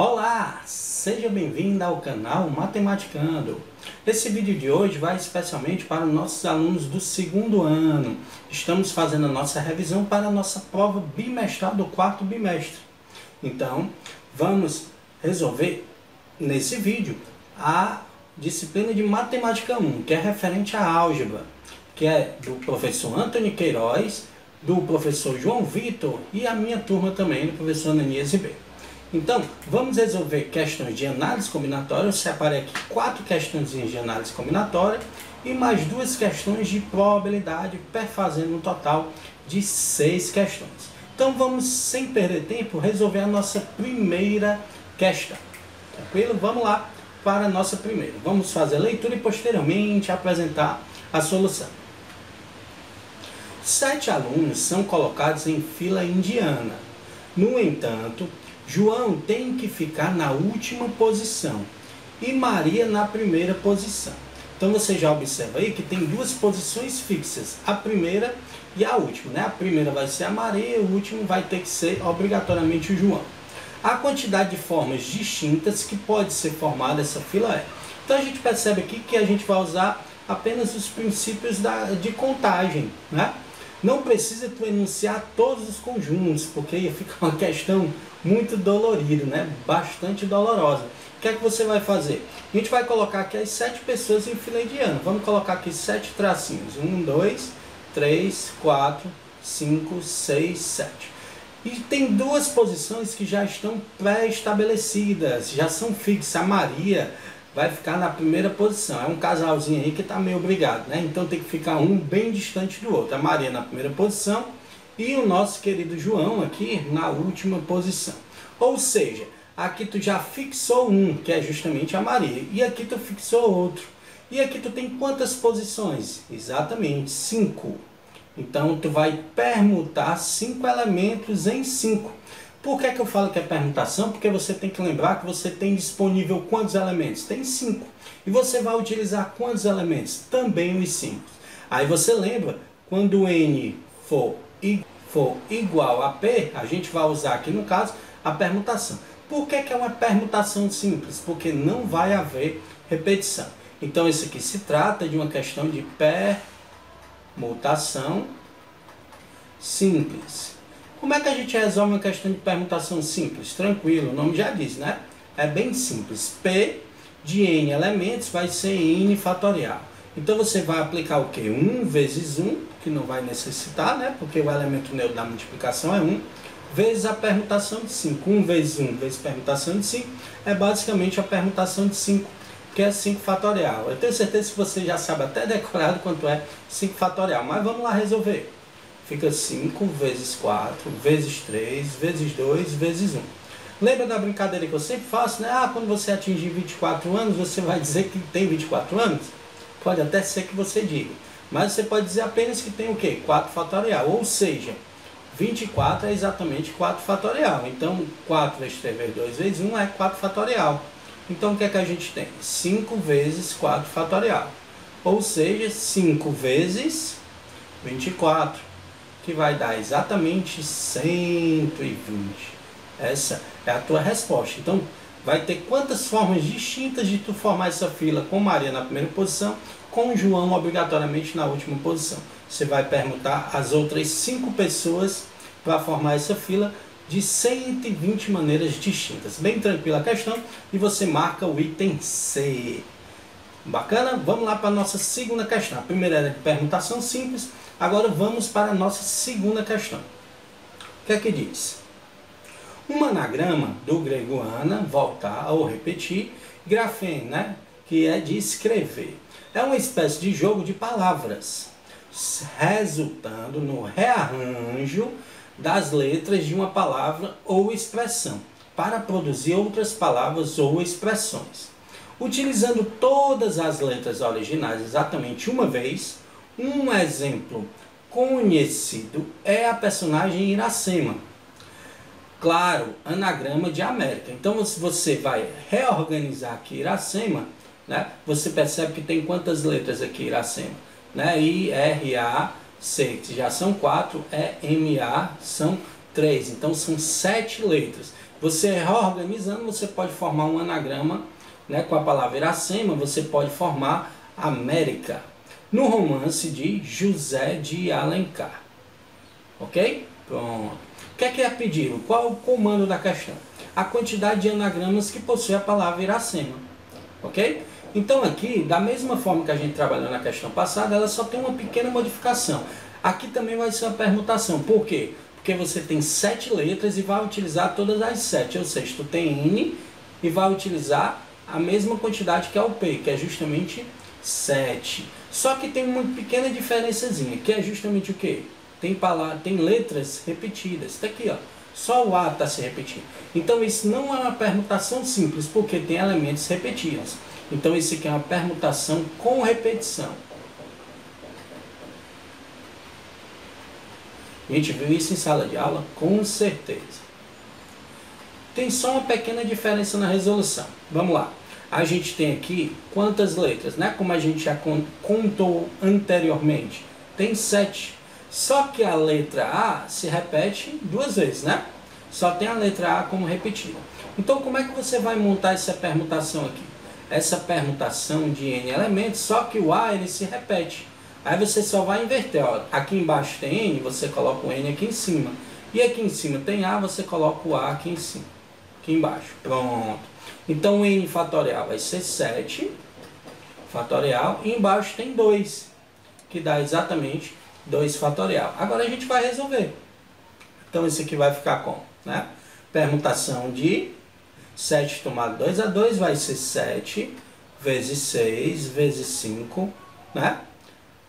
Olá, seja bem-vindo ao canal Matematicando. Esse vídeo de hoje vai especialmente para nossos alunos do segundo ano. Estamos fazendo a nossa revisão para a nossa prova bimestral do quarto bimestre. Então, vamos resolver nesse vídeo a disciplina de Matemática 1, que é referente à álgebra, que é do professor Antônio Queiroz, do professor João Vitor e a minha turma também, do professor Ananias Ribeiro. Então, vamos resolver questões de análise combinatória. Eu separei aqui 4 questões de análise combinatória e mais 2 questões de probabilidade, fazendo um total de 6 questões. Então, vamos, sem perder tempo, resolver a nossa primeira questão. Tranquilo? Vamos lá para a nossa primeira. Vamos fazer a leitura e posteriormente apresentar a solução. 7 alunos são colocados em fila indiana. No entanto, João tem que ficar na última posição e Maria na primeira posição. Então você já observa aí que tem 2 posições fixas, a primeira e a última, né? A primeira vai ser a Maria e o último vai ter que ser obrigatoriamente o João. A quantidade de formas distintas que pode ser formada essa fila é. Então a gente percebe aqui que a gente vai usar apenas os princípios de contagem, né? Não precisa tu enunciar todos os conjuntos, porque ia ficar uma questão muito dolorida, né? Bastante dolorosa. O que é que você vai fazer? A gente vai colocar aqui as 7 pessoas em fila indiana. Vamos colocar aqui 7 tracinhos. 1, 2, 3, 4, 5, 6, 7. E tem 2 posições que já estão pré-estabelecidas, já são fixas. A Maria vai ficar na primeira posição. É um casalzinho aí que está meio brigado, né? Então tem que ficar um bem distante do outro. A Maria na primeira posição e o nosso querido João aqui na última posição. Ou seja, aqui tu já fixou um, que é justamente a Maria. E aqui tu fixou outro. E aqui tu tem quantas posições? Exatamente, 5. Então tu vai permutar 5 elementos em 5. Por que eu falo que é permutação? Porque você tem que lembrar que você tem disponível quantos elementos? Tem 5. E você vai utilizar quantos elementos? Também os 5. Aí você lembra, quando n for igual a P, a gente vai usar aqui no caso a permutação. Por que é uma permutação simples? Porque não vai haver repetição. Então isso aqui se trata de uma questão de permutação simples. Como é que a gente resolve uma questão de permutação simples? Tranquilo, o nome já diz, né? É bem simples. P de n elementos vai ser n fatorial. Então você vai aplicar o quê? 1 vezes 1, que não vai necessitar, né? Porque o elemento neutro da multiplicação é 1, vezes a permutação de 5. 1 vezes 1 vezes permutação de 5 é basicamente a permutação de 5, que é 5 fatorial. Eu tenho certeza que você já sabe até decorado quanto é 5 fatorial, mas vamos lá resolver. Fica 5 vezes 4, vezes 3, vezes 2, vezes 1. Lembra da brincadeira que eu sempre faço, né? Ah, quando você atingir 24 anos, você vai dizer que tem 24 anos? Pode até ser que você diga. Mas você pode dizer apenas que tem o quê? 4 fatorial. Ou seja, 24 é exatamente 4 fatorial. Então, 4 vezes 3 vezes 2 vezes 1 é 4 fatorial. Então, o que é que a gente tem? 5 vezes 4 fatorial. Ou seja, 5 vezes 24. Que vai dar exatamente 120. Essa é a tua resposta. Então, vai ter quantas formas distintas de tu formar essa fila com Maria na primeira posição, com João obrigatoriamente na última posição. Você vai permutar as outras 5 pessoas para formar essa fila de 120 maneiras distintas. Bem tranquila a questão e você marca o item C. Bacana? Vamos lá para a nossa segunda questão. A primeira era de permutação simples. Agora vamos para a nossa segunda questão. O que é que diz? Um anagrama do grego ana, voltar ou repetir, grafém, né? Que é de escrever. É uma espécie de jogo de palavras, resultando no rearranjo das letras de uma palavra ou expressão, para produzir outras palavras ou expressões. Utilizando todas as letras originais exatamente uma vez, um exemplo conhecido é a personagem Iracema. Claro, anagrama de América. Então, se você vai reorganizar aqui Iracema, né, você percebe que tem quantas letras aqui Iracema? Né? I, R, A, C, que já são 4, E, M, A são 3. Então, são 7 letras. Você reorganizando, você pode formar um anagrama, né, com a palavra Iracema, você pode formar América, no romance de José de Alencar. Ok? Pronto. O que é pedido? Qual o comando da questão? A quantidade de anagramas que possui a palavra Iracema. Ok? Então aqui, da mesma forma que a gente trabalhou na questão passada, ela só tem uma pequena modificação. Aqui também vai ser uma permutação. Por quê? Porque você tem 7 letras e vai utilizar todas as 7. Ou seja, tu tem N e vai utilizar a mesma quantidade que é o P, que é justamente 7. Só que tem uma pequena diferençazinha, que é justamente o quê? Tem letras repetidas. Está aqui, ó. Só o A está se repetindo. Então isso não é uma permutação simples, porque tem elementos repetidos. Então isso aqui é uma permutação com repetição. A gente viu isso em sala de aula? Com certeza. Tem só uma pequena diferença na resolução. Vamos lá. A gente tem aqui quantas letras, né? Como a gente já contou anteriormente. Tem 7. Só que a letra A se repete 2 vezes, né? Só tem a letra A como repetida. Então como é que você vai montar essa permutação aqui? Essa permutação de N elementos, só que o A ele se repete. Aí você só vai inverter, ó. Aqui embaixo tem N, você coloca o N aqui em cima. E aqui em cima tem A, você coloca o A aqui em cima. Aqui embaixo. Pronto. Então o N fatorial vai ser 7 fatorial e embaixo tem 2, que dá exatamente 2 fatorial. Agora a gente vai resolver. Então isso aqui vai ficar como? Né? Permutação de 7 tomado 2 a 2 vai ser 7 vezes 6 vezes 5, né?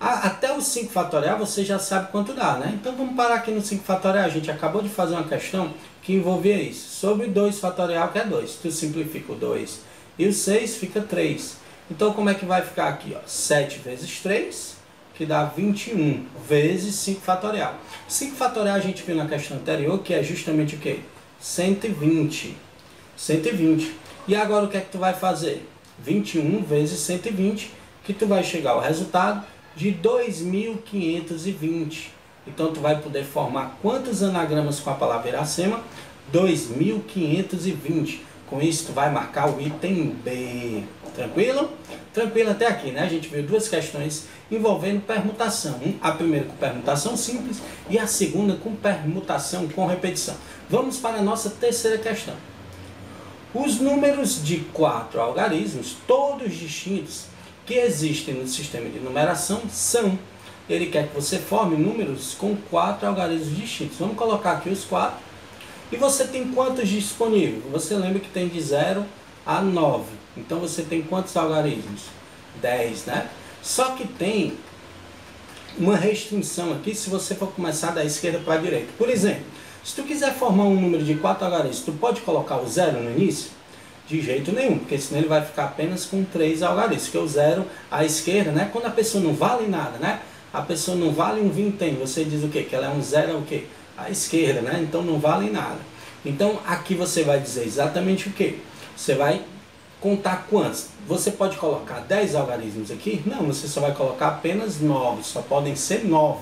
Até o 5 fatorial você já sabe quanto dá, né? Então vamos parar aqui no 5 fatorial. A gente acabou de fazer uma questão que envolvia isso. Sobre 2 fatorial, que é 2. Tu simplifica o 2 e o 6 fica 3. Então como é que vai ficar aqui? Ó? 7 vezes 3, que dá 21, vezes 5 fatorial. 5 fatorial a gente viu na questão anterior, que é justamente o quê? 120. 120. E agora o que é que tu vai fazer? 21 vezes 120, que tu vai chegar ao resultado de 2.520. Então tu vai poder formar quantos anagramas com a palavra Iracema? 2.520. Com isso tu vai marcar o item B. Tranquilo? Tranquilo até aqui, né? A gente viu 2 questões envolvendo permutação. A primeira com permutação simples e a segunda com permutação com repetição. Vamos para a nossa terceira questão. Os números de 4 algarismos, todos distintos, que existem no sistema de numeração são. Ele quer que você forme números com 4 algarismos distintos. Vamos colocar aqui os 4. E você tem quantos disponíveis? Você lembra que tem de 0 a 9. Então você tem quantos algarismos? 10, né? Só que tem uma restrição aqui se você for começar da esquerda para a direita. Por exemplo, se tu quiser formar um número de 4 algarismos, tu pode colocar o 0 no início? De jeito nenhum, porque senão ele vai ficar apenas com 3 algarismos, que é o 0 à esquerda, né? Quando a pessoa não vale nada, né? A pessoa não vale um vintém, você diz o quê? Que ela é um 0 o quê? À esquerda, né? Então não vale nada. Então aqui você vai dizer exatamente o quê? Você vai contar quantos? Você pode colocar 10 algarismos aqui? Não, você só vai colocar apenas 9, só podem ser 9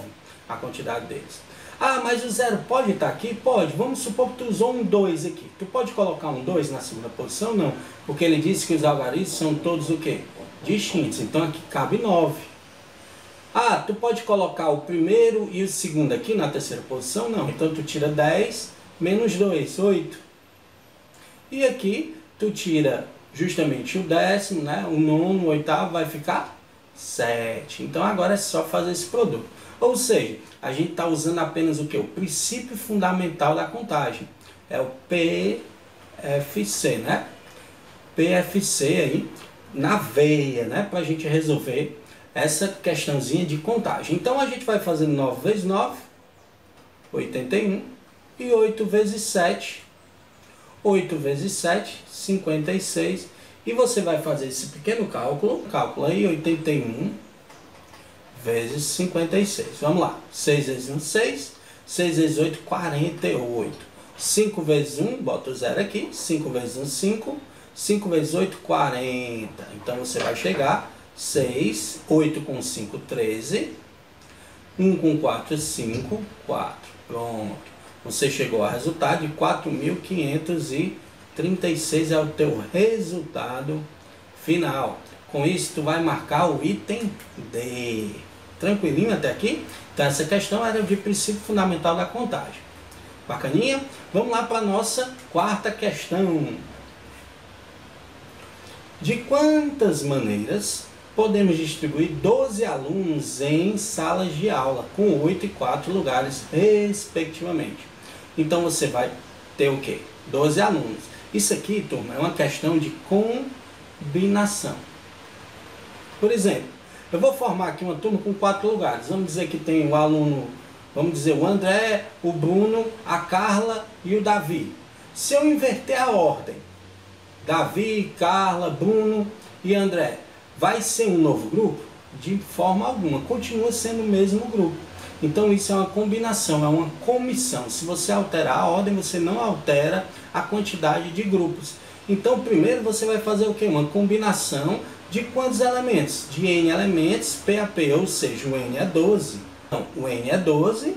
a quantidade deles. Ah, mas o 0 pode estar aqui? Pode. Vamos supor que tu usou um 2 aqui. Tu pode colocar um 2 na segunda posição? Não. Porque ele disse que os algarismos são todos o quê? Distintos. Então aqui cabe 9. Ah, tu pode colocar o primeiro e o segundo aqui na terceira posição? Não. Então tu tira 10 menos 2, 8. E aqui tu tira justamente o 10º, né? O 9º, o 8º vai ficar 7. Então agora é só fazer esse produto. Ou seja, a gente está usando apenas o que? O princípio fundamental da contagem. É o PFC, né? PFC aí na veia, né? Para a gente resolver essa questãozinha de contagem. Então a gente vai fazendo 9 vezes 9, 81. E 8 vezes 7, 8 vezes 7, 56. E você vai fazer esse pequeno cálculo. Cálculo aí, 81 vezes 56. Vamos lá. 6 vezes 1, 6. 6 vezes 8, 48. 5 vezes 1, bota o 0 aqui. 5 vezes 1, 5. 5 vezes 8, 40. Então você vai chegar 6. 8 com 5, 13. 1 com 4, 5. 4. Pronto. Você chegou ao resultado de 4.536 é o teu resultado final. Com isso, tu vai marcar o item D. Tranquilinho até aqui? Então, essa questão era de princípio fundamental da contagem. Bacaninha? Vamos lá para a nossa quarta questão. De quantas maneiras podemos distribuir 12 alunos em salas de aula, com 8 e 4 lugares, respectivamente? Então, você vai ter o quê? 12 alunos. Isso aqui, turma, é uma questão de combinação. Por exemplo, eu vou formar aqui uma turma com 4 lugares. Vamos dizer que tem o aluno, vamos dizer o André, o Bruno, a Carla e o Davi. Se eu inverter a ordem, Davi, Carla, Bruno e André, vai ser um novo grupo? De forma alguma, continua sendo o mesmo grupo. Então isso é uma combinação, é uma comissão. Se você alterar a ordem, você não altera a quantidade de grupos. Então primeiro você vai fazer o quê? Uma combinação de quantos elementos? De N elementos, PAP, ou seja, o N é 12. Então o N é 12,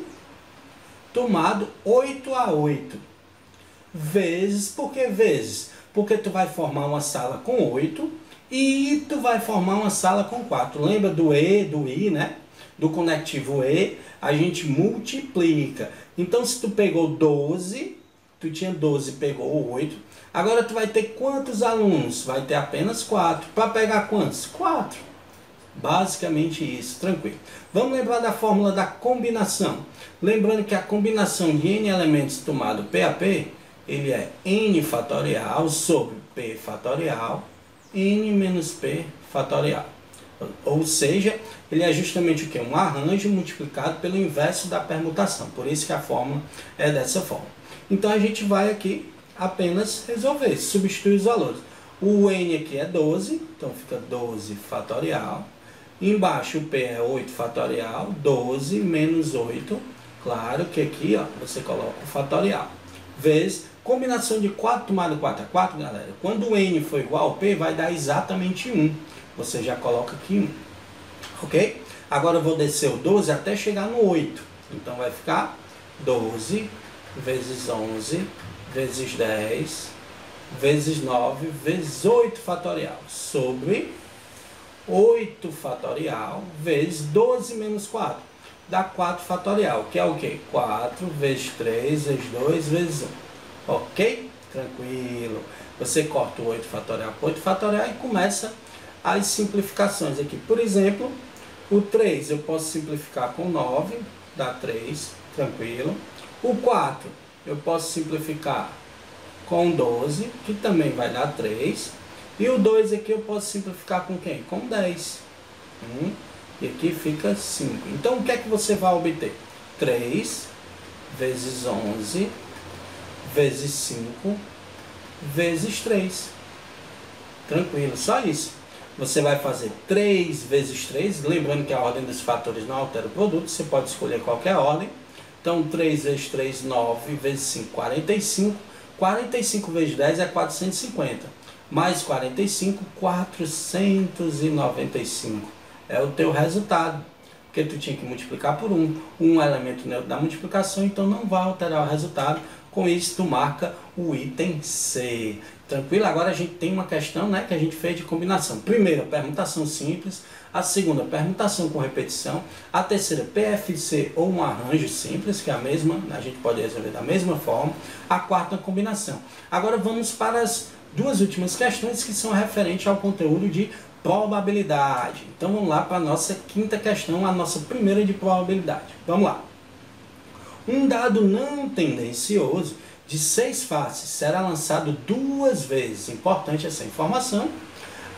tomado 8 a 8. Vezes, por que vezes? Porque tu vai formar uma sala com 8 e tu vai formar uma sala com 4. Lembra do E, do I, né? Do conectivo E, a gente multiplica. Então, se tu pegou 12, tu tinha 12, pegou 8. Agora, tu vai ter quantos alunos? Vai ter apenas 4. Para pegar quantos? 4. Basicamente isso, tranquilo. Vamos lembrar da fórmula da combinação. Lembrando que a combinação de N elementos tomado PAP, ele é N fatorial sobre P fatorial, N menos P fatorial. Ou seja, ele é justamente o que? Um arranjo multiplicado pelo inverso da permutação. Por isso que a fórmula é dessa forma. Então a gente vai aqui apenas resolver, substituir os valores. O N aqui é 12, então fica 12 fatorial. Embaixo o P é 8 fatorial, 12 menos 8. Claro que aqui ó, você coloca o fatorial. Vezes combinação de 4 tomado 4 a 4, galera. Quando o N for igual ao P, vai dar exatamente 1. Você já coloca aqui 1. Ok? Agora eu vou descer o 12 até chegar no 8. Então vai ficar 12 vezes 11 vezes 10 vezes 9 vezes 8 fatorial sobre 8 fatorial vezes 12 menos 4. Dá 4 fatorial, que é o quê? 4 vezes 3 vezes 2 vezes 1. Ok? Tranquilo. Você corta o 8 fatorial por 8 fatorial e começa as simplificações aqui. Por exemplo, o 3 eu posso simplificar com 9, dá 3, tranquilo. O 4 eu posso simplificar com 12, que também vai dar 3. E o 2 aqui eu posso simplificar com quem? Com 10. E aqui fica 5. Então o que é que você vai obter? 3 vezes 11 vezes 5 vezes 3. Tranquilo, só isso. Você vai fazer 3 vezes 3, lembrando que a ordem dos fatores não altera o produto, você pode escolher qualquer ordem. Então 3 vezes 3, 9 vezes 5, 45. 45 vezes 10 é 450. Mais 45, 495. É o teu resultado. Porque tu tinha que multiplicar por 1. Um elemento neutro da multiplicação, então não vai alterar o resultado. Com isso, tu marca o item C. Tranquilo? Agora a gente tem uma questão, né, que a gente fez de combinação. Primeira, permutação simples. A segunda, permutação com repetição. A terceira, PFC ou um arranjo simples, que é a mesma, a gente pode resolver da mesma forma. A quarta, combinação. Agora vamos para as duas últimas questões que são referentes ao conteúdo de probabilidade. Então vamos lá para a nossa quinta questão, a nossa primeira de probabilidade. Vamos lá. Um dado não tendencioso de 6 faces será lançado 2 vezes. Importante essa informação.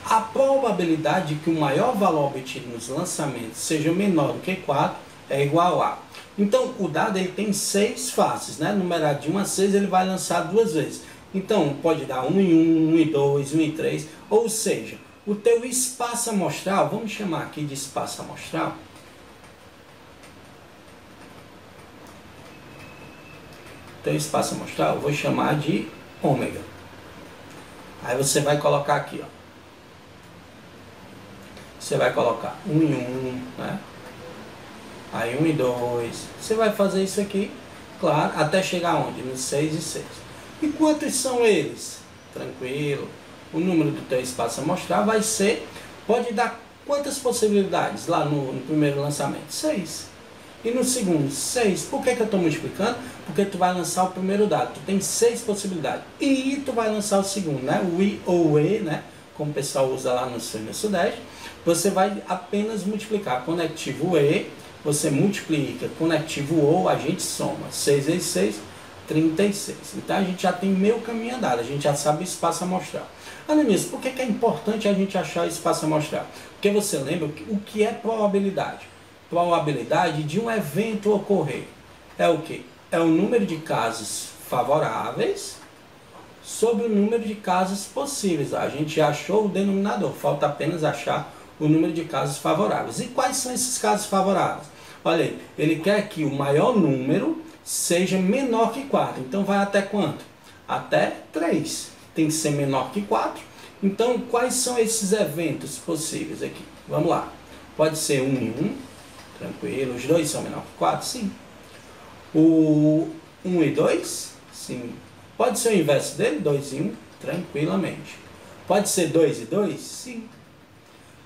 A probabilidade de que o maior valor obtido nos lançamentos seja menor do que 4 é igual a. Então o dado ele tem 6 faces, né? Numerado de 1 a 6, ele vai lançar 2 vezes. Então pode dar 1 em 1, 1 em 2, 1 em 3, ou seja, o teu espaço amostral, vamos chamar aqui de espaço amostral. Teu espaço amostral, eu vou chamar de ômega. Aí você vai colocar aqui, ó. Você vai colocar 1 em 1, né? Aí 1 em 2. Você vai fazer isso aqui Claro, até chegar onde? No 6 e 6. E quantos são eles? Tranquilo. O número do teu espaço amostral vai ser, pode dar quantas possibilidades lá no primeiro lançamento? 6. E no segundo, 6. Por que eu estou multiplicando? Porque tu vai lançar o primeiro dado. Tu tem 6 possibilidades. E tu vai lançar o segundo, né? O I ou o E, né? Como o pessoal usa lá no Sul e no Sudeste. Você vai apenas multiplicar. Conectivo E, você multiplica. Conectivo O, a gente soma. 6 vezes 6, 36. Então a gente já tem meio caminho andado. A gente já sabe o espaço amostral. Ananias, por que é importante a gente achar o espaço amostral? Porque você lembra o que é probabilidade? Probabilidade de um evento ocorrer é o que? É o número de casos favoráveis sobre o número de casos possíveis. A gente já achou o denominador, falta apenas achar o número de casos favoráveis. E quais são esses casos favoráveis? Olha aí, ele quer que o maior número seja menor que 4. Então vai até quanto? Até 3. Tem que ser menor que 4. Então quais são esses eventos possíveis aqui? Vamos lá. Pode ser 1 e 1. Tranquilo. Os dois são menor que 4? Sim. O 1 e 2? Sim. Pode ser o inverso dele? 2 e 1? Tranquilamente. Pode ser 2 e 2? Sim.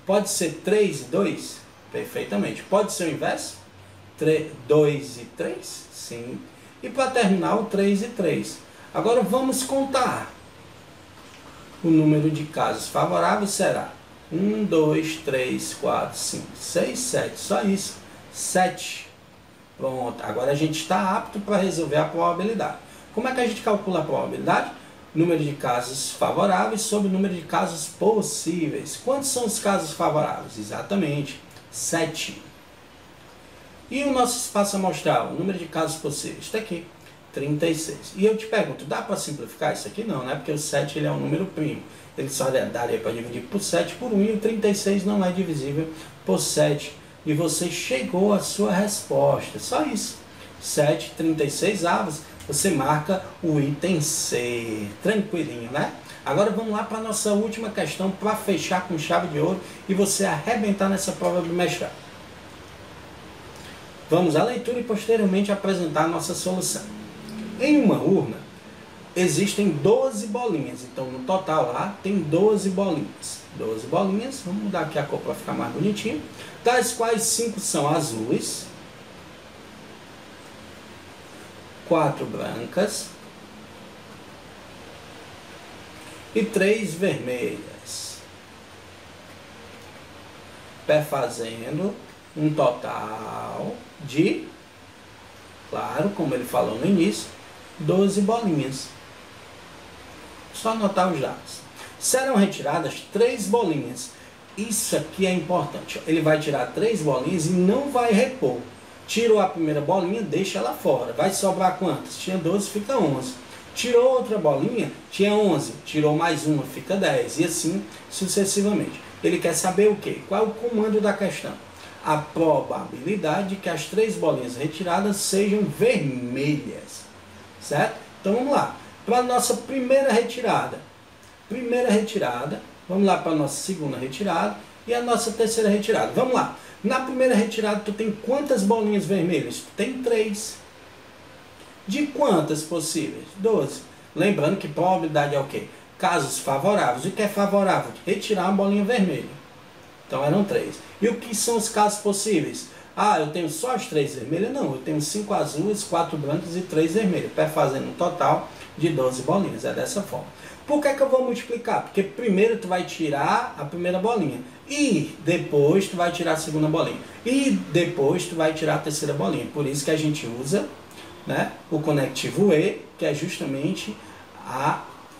Pode ser 3 e 2? Perfeitamente. Pode ser o inverso? 2 e 3? Sim. E para terminar, o 3 e 3. Agora vamos contar. O número de casos favoráveis será 1, 2, 3, 4, 5, 6, 7. Só isso. 7. Pronto. Agora a gente está apto para resolver a probabilidade. Como é que a gente calcula a probabilidade? Número de casos favoráveis sobre o número de casos possíveis. Quantos são os casos favoráveis? Exatamente. 7. E o nosso espaço amostral? O número de casos possíveis? Está aqui. 36. E eu te pergunto, dá para simplificar isso aqui? Não, né? Porque o 7 ele é um número primo. Ele só daria para dividir por 7 por 1 e o 36 não é divisível por 7. E você chegou à sua resposta. Só isso. 7, 36 avos. Você marca o item C. Tranquilinho, né? Agora vamos lá para a nossa última questão para fechar com chave de ouro e você arrebentar nessa prova do mestrado. Vamos à leitura e posteriormente apresentar a nossa solução. Em uma urna existem 12 bolinhas. Então no total lá tem 12 bolinhas. 12 bolinhas. Vamos mudar aqui a cor para ficar mais bonitinho. Das quais 5 são azuis, 4 brancas e 3 vermelhas, perfazendo um total de, claro, como ele falou no início, 12 bolinhas. Só anotar os dados. Serão retiradas 3 bolinhas. Isso aqui é importante. Ele vai tirar 3 bolinhas e não vai repor. Tirou a primeira bolinha, deixa ela fora. Vai sobrar quantas? Tinha 12, fica 11. Tirou outra bolinha, tinha 11. Tirou mais uma, fica 10. E assim sucessivamente. Ele quer saber o quê? Qual é o comando da questão? A probabilidade de que as 3 bolinhas retiradas sejam vermelhas. Certo? Então vamos lá. Para a nossa primeira retirada. Vamos lá para a nossa segunda retirada e a nossa terceira retirada. Vamos lá. Na primeira retirada, tu tem quantas bolinhas vermelhas? Tu tem 3. De quantas possíveis? 12. Lembrando que probabilidade é o quê? Casos favoráveis. O que é favorável? Retirar uma bolinha vermelha. Então eram 3. E o que são os casos possíveis? Ah, eu tenho só as 3 vermelhas? Não, eu tenho 5 azuis, 4 brancas e 3 vermelhas. Fazendo um total de 12 bolinhas. É dessa forma. Por que eu vou multiplicar? Porque primeiro tu vai tirar a primeira bolinha. E depois tu vai tirar a segunda bolinha. E depois tu vai tirar a terceira bolinha. Por isso que a gente usa, né, o conectivo E, que é justamente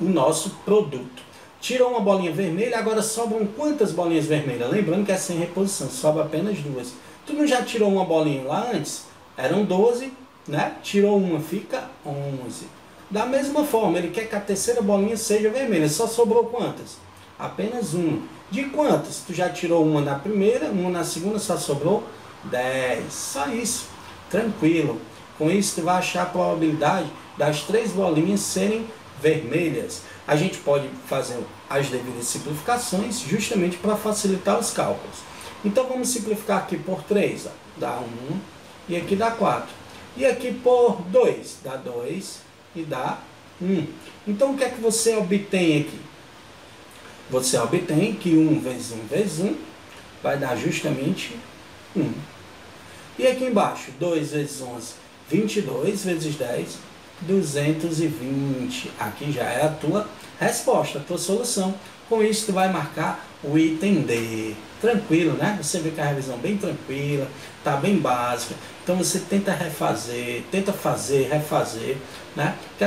o nosso produto. Tirou uma bolinha vermelha, agora sobram quantas bolinhas vermelhas? Lembrando que é sem reposição, sobra apenas 2. Tu não já tirou uma bolinha lá antes? Eram 12, né? Tirou uma, fica 11. Da mesma forma, ele quer que a terceira bolinha seja vermelha. Só sobrou quantas? Apenas uma. De quantas? Tu já tirou uma na primeira, uma na segunda, só sobrou 10. Só isso. Tranquilo. Com isso, tu vai achar a probabilidade das 3 bolinhas serem vermelhas. A gente pode fazer as devidas simplificações justamente para facilitar os cálculos. Então, vamos simplificar aqui por 3. Ó. Dá 1 e aqui dá 4. E aqui por 2, dá 2 e dá 1. Então o que é que você obtém aqui? Você obtém que 1 vezes 1 vezes 1 vai dar justamente 1. E aqui embaixo, 2 vezes 11, 22 vezes 10, 220. Aqui já é a tua resposta, a tua solução. Com isso, tu vai marcar o item D. Tranquilo, né? Você vê que a revisão bem tranquila, tá bem básica. Então você tenta refazer, tenta fazer, refazer, né? Que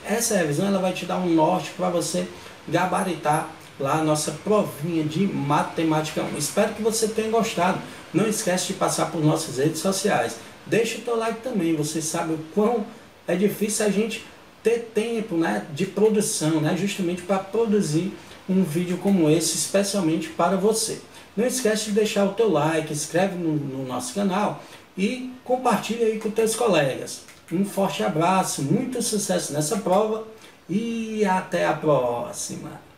essa revisão ela vai te dar um norte para você gabaritar lá a nossa provinha de matemática 1. Espero que você tenha gostado. Não esquece de passar por nossas redes sociais. Deixa o teu like também. Você sabe o quão é difícil a gente ter tempo, né, de produção, né, justamente para produzir um vídeo como esse, especialmente para você. Não esquece de deixar o teu like, inscreve no nosso canal e compartilha aí com teus colegas. Um forte abraço, muito sucesso nessa prova e até a próxima!